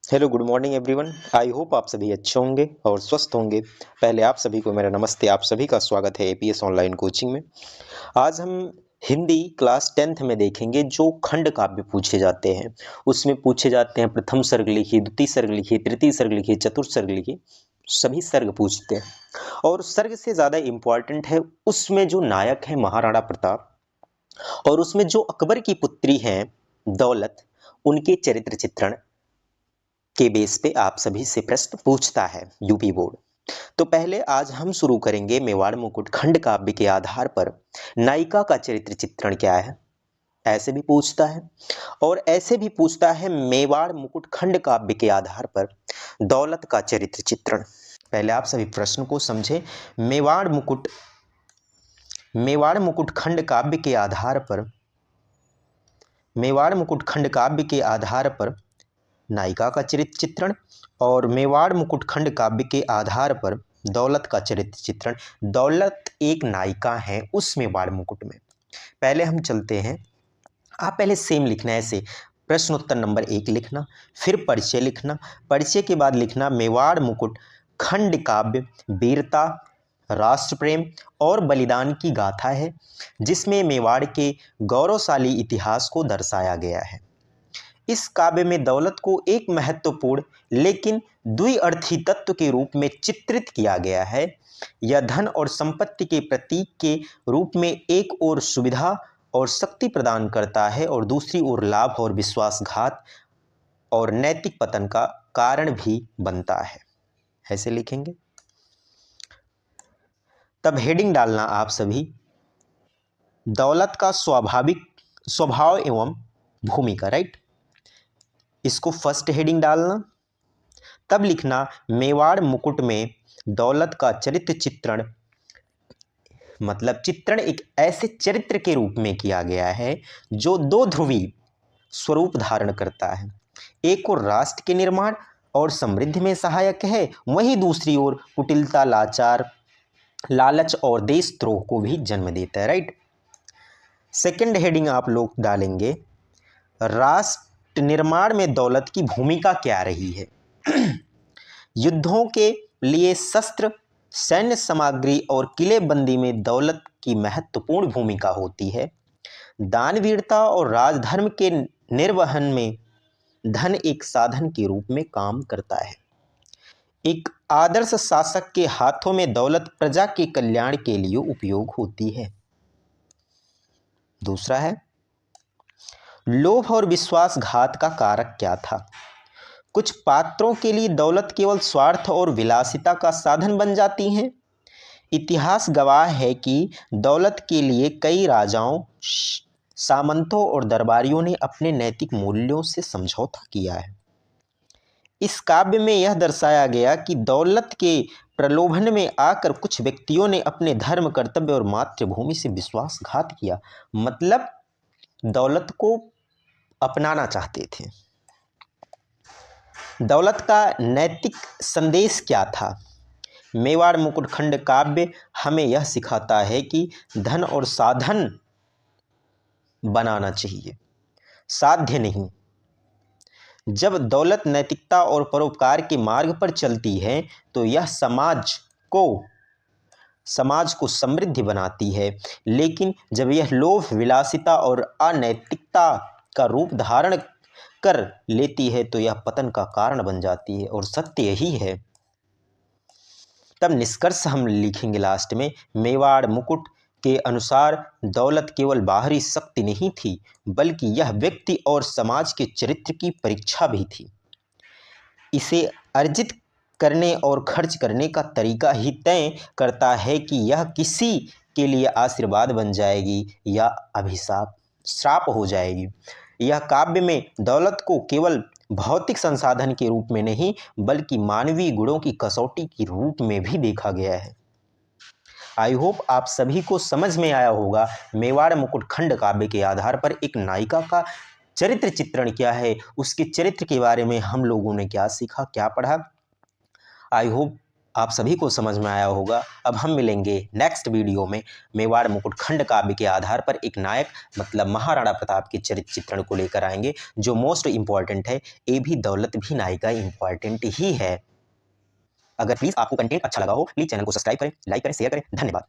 Hello good morning everyone. I hope आप सभी अच्छे होंगे और स्वस्थ होंगे। पहले आप सभी को मेरा नमस्ते। आप सभी का स्वागत है एपीएस ऑनलाइन कोचिंग में। आज हम हिंदी क्लास 10th में देखेंगे जो खंड काव्य पूछे जाते हैं। उसमें पूछे जाते हैं प्रथम सर्ग लिखिए, द्वितीय सर्ग लिखिए, तृतीय सर्ग लिखिए, चतुर्थ सर्ग लिखिए, सभी सर्ग पूछते हैं। और सर्ग से ज़्यादा इम्पॉर्टेंट है उसमें जो नायक है महाराणा प्रताप और उसमें जो अकबर की पुत्री हैं दौलत, उनके चरित्र चित्रण के बेस पे आप सभी से प्रश्न पूछता है यूपी बोर्ड। तो पहले आज हम शुरू करेंगे मेवाड़ मुकुट खंड काव्य के आधार पर नायिका का चरित्र चित्रण क्या है, ऐसे भी पूछता है। और ऐसे भी पूछता है मेवाड़ मुकुट खंड काव्य के आधार पर दौलत का चरित्र चित्रण। पहले आप सभी प्रश्न को समझे। मेवाड़ मुकुट खंड काव्य के आधार पर मेवाड़ मुकुट खंड काव्य के आधार पर नायिका का चरित्र चित्रण और मेवाड़ मुकुट खंड काव्य के आधार पर दौलत का चरित्र चित्रण। दौलत एक नायिका है उस मेवाड़ मुकुट में। पहले हम चलते हैं। आप पहले सेम लिखना है, ऐसे प्रश्नोत्तर नंबर 1 लिखना, फिर परिचय लिखना, परिचय के बाद लिखना मेवाड़ मुकुट खंड काव्य वीरता, राष्ट्र प्रेम और बलिदान की गाथा है जिसमें मेवाड़ के गौरवशाली इतिहास को दर्शाया गया है। इस काव्य में दौलत को एक महत्वपूर्ण लेकिन द्विअर्थी तत्व के रूप में चित्रित किया गया है। यह धन और संपत्ति के प्रतीक के रूप में एक ओर सुविधा और शक्ति प्रदान करता है और दूसरी ओर लाभ और विश्वासघात और नैतिक पतन का कारण भी बनता है। ऐसे लिखेंगे। तब हेडिंग डालना आप सभी, दौलत का स्वाभाविक स्वभाव एवं भूमिका, राइट। इसको फर्स्ट हेडिंग डालना। तब लिखना मेवाड़ मुकुट में दौलत का चरित्र चित्रण, मतलब चित्रण एक ऐसे चरित्र के रूप में किया गया है जो दो ध्रुवी स्वरूप धारण करता है। एक ओर राष्ट्र के निर्माण और समृद्धि में सहायक है, वहीं दूसरी ओर कुटिलता, लालच और देशद्रोह को भी जन्म देता है, राइट। सेकंड हेडिंग आप लोग डालेंगे, राष्ट्र निर्माण में दौलत की भूमिका क्या रही है। युद्धों के लिए शस्त्र, सैन्य सामग्री और किलेबंदी में दौलत की महत्वपूर्ण भूमिका होती है। दानवीरता और राजधर्म के निर्वहन में धन एक साधन के रूप में काम करता है। एक आदर्श शासक के हाथों में दौलत प्रजा के कल्याण के लिए उपयोग होती है। दूसरा है, लोभ और विश्वासघात का कारक क्या था। कुछ पात्रों के लिए दौलत केवल स्वार्थ और विलासिता का साधन बन जाती है। इतिहास गवाह है कि दौलत के लिए कई राजाओं, सामंतों और दरबारियों ने अपने नैतिक मूल्यों से समझौता किया है। इस काव्य में यह दर्शाया गया कि दौलत के प्रलोभन में आकर कुछ व्यक्तियों ने अपने धर्म, कर्तव्य और मातृभूमि से विश्वासघात किया। मतलब दौलत को अपनाना चाहते थे। दौलत का नैतिक संदेश क्या था। मेवाड़ मुकुट खंड काव्य हमें यह सिखाता है कि धन और साधन बनाना चाहिए, साध्य नहीं। जब दौलत नैतिकता और परोपकार के मार्ग पर चलती है तो यह समाज को समृद्धि बनाती है, लेकिन जब यह लोभ, विलासिता और अनैतिकता का रूप धारण कर लेती है तो यह पतन का कारण बन जाती है, और सत्य यही है। तब निष्कर्ष हम लिखेंगे लास्ट में, मेवाड़ मुकुट के अनुसार दौलत केवल बाहरी शक्ति नहीं थी, बल्कि यह व्यक्ति और समाज के चरित्र की परीक्षा भी थी। इसे अर्जित करने और खर्च करने का तरीका ही तय करता है कि यह किसी के लिए आशीर्वाद बन जाएगी या अभिशाप, श्राप हो जाएगी। यह काव्य में दौलत को केवल भौतिक संसाधन के रूप में नहीं, बल्कि मानवीय गुणों की कसौटी के रूप में भी देखा गया है। आई होप आप सभी को समझ में आया होगा मेवाड़ मुकुट खंड काव्य के आधार पर एक नायिका का चरित्र चित्रण क्या है, उसके चरित्र के बारे में हम लोगों ने क्या सीखा, क्या पढ़ा। आई होप आप सभी को समझ में आया होगा। अब हम मिलेंगे नेक्स्ट वीडियो में मेवाड़ मुकुट खंड काव्य के आधार पर एक नायक मतलब महाराणा प्रताप के चरित्र चित्रण को लेकर आएंगे, जो मोस्ट इम्पॉर्टेंट है। ए भी दौलत भी नायिका इम्पॉर्टेंट ही है। अगर प्लीज़ आपको कंटेंट अच्छा लगा हो, प्लीज़ चैनल को सब्सक्राइब करें, लाइक करें, शेयर करें। धन्यवाद।